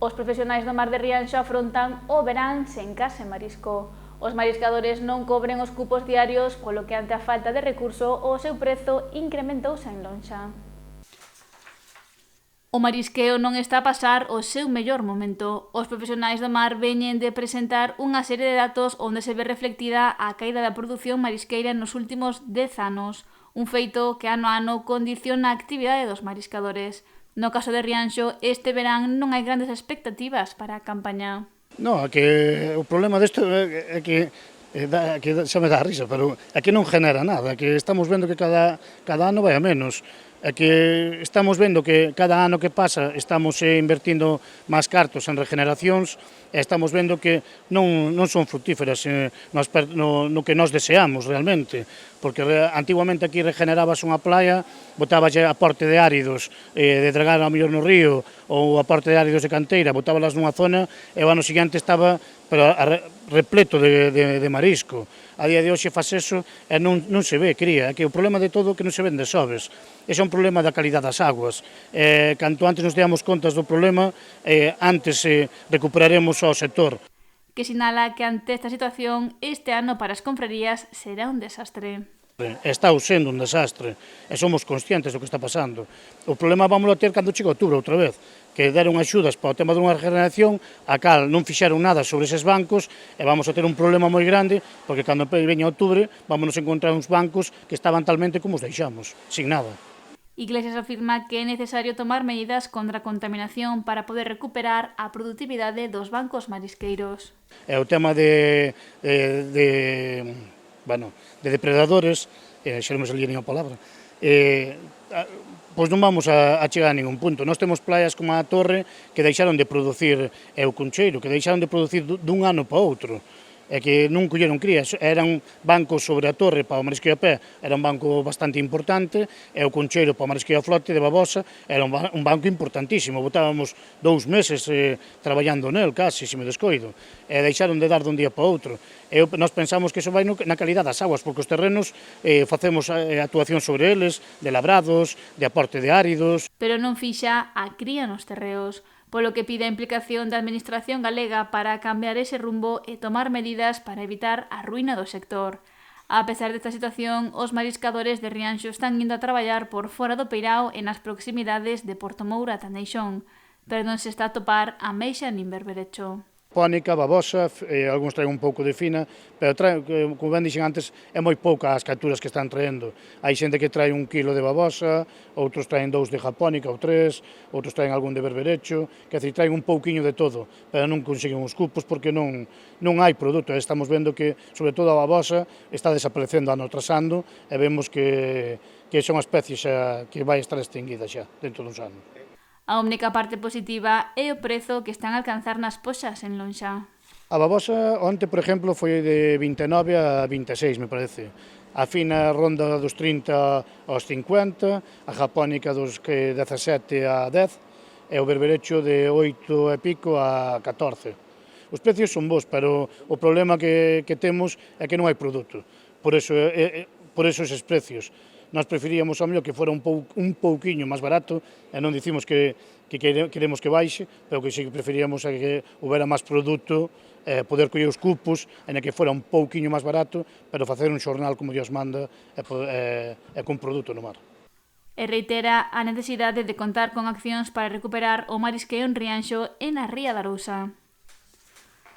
Os profesionais do mar de Rianxo afrontan o verán sen case marisco. Os mariscadores non cobren os cupos diarios, polo que ante a falta de recurso o seu prezo incrementouse en lonxa. O marisqueo non está a pasar o seu mellor momento. Os profesionais do mar veñen de presentar unha serie de datos onde se ve reflectida a caída da produción marisqueira nos últimos 10 anos, un feito que ano a ano condiciona a actividade dos mariscadores. No caso de Rianxo, este verán non hai grandes expectativas para a campaña. No, que o problema desto é que xa me dá risa, pero é que non genera nada, que estamos vendo que cada ano vai a menos, é que estamos vendo que cada ano que pasa estamos invertindo máis cartos en regeneracións e estamos vendo que non son fructíferas no que nós deseamos realmente, porque antiguamente aquí regenerabas unha playa, botáballe aporte de áridos de dragar ao mellor no río ou aporte de áridos de canteira, botábalas nunha zona e o ano seguinte estaba repleto de marisco. A día de hoxe faz eso e non se ve, cría, que o problema de todo é que non se ven de sobes. Ese é un problema da calidade das aguas. Canto antes nos deamos contas do problema, antes recuperaremos o sector. Que sinala que ante esta situación, este ano para as confrarías será un desastre. Está sendo un desastre e somos conscientes do que está pasando. O problema vamos a ter cando chegue outubro outra vez, que deron axudas para o tema dunha regeneración, a cal non fixeron nada sobre eses bancos e vamos a ter un problema moi grande, porque cando veña outubro vamos a encontrar uns bancos que estaban talmente como os deixamos, sin nada. Iglesias afirma que é necesario tomar medidas contra a contaminación para poder recuperar a produtividade dos bancos marisqueiros. É o tema de depredadores, xa non me salía nin a palabra, pois non vamos a chegar a ningún punto. Nós temos playas como a Torre que deixaron de producir, e o Concheiro, que deixaron de producir dun ano para outro, e que non colleron crías, eran bancos sobre a Torre para o marisqueo a pé, era un banco bastante importante, e o Concheiro para o marisqueo a flote de Babosa era un banco importantísimo, botábamos 2 meses traballando nel, casi, se me descoido, e deixaron de dar dun día para outro. Nós pensamos que iso vai na calidad das aguas, porque os terrenos facemos actuación sobre eles, de labrados, de aporte de áridos. Pero non fixa a cría nos terreos, polo que pide a implicación da Administración galega para cambiar ese rumbo e tomar medidas para evitar a ruína do sector. A pesar desta situación, os mariscadores de Rianxo están indo a traballar por fora do Peirao e nas proximidades de Portomoura e Tandeixón, pero non se está a topar ameixa nin berberecho. Pónica, babosa, algúns traen un pouco de fina, pero como ben dixen antes, é moi pouca as capturas que están traendo. Hai xente que trae 1 kilo de babosa, outros traen 2 de japónica ou 3, outros traen algún de berberecho, que traen un pouquiño de todo, pero non consiguen os cupos porque non hai produto. Estamos vendo que, sobre todo a babosa, está desaparecendo ano tras ano e vemos que son unha especie que vai estar extinguida xa dentro duns anos. A única parte positiva é o prezo que están a alcanzar nas poxas en lonxa. A babosa onte, por exemplo, foi de 29 a 26, me parece. A fina ronda dos 30 aos 50, a japónica dos 17 a 10 e o berberecho de 8 e pico a 14. Os precios son bons, pero o problema que temos é que non hai produto. Por eso eses precios. Nós preferíamos ao mellor que fora un pouquiño máis barato, e non dicimos que queremos que baixe, pero que sí que preferíamos que houbera máis produto, poder coller os cupos, en que fora un pouquiño máis barato, pero facer un xornal como Dios manda e con produto no mar. E reitera a necesidade de contar con accións para recuperar o marisqueo en Rianxo e na Ría da Arousa.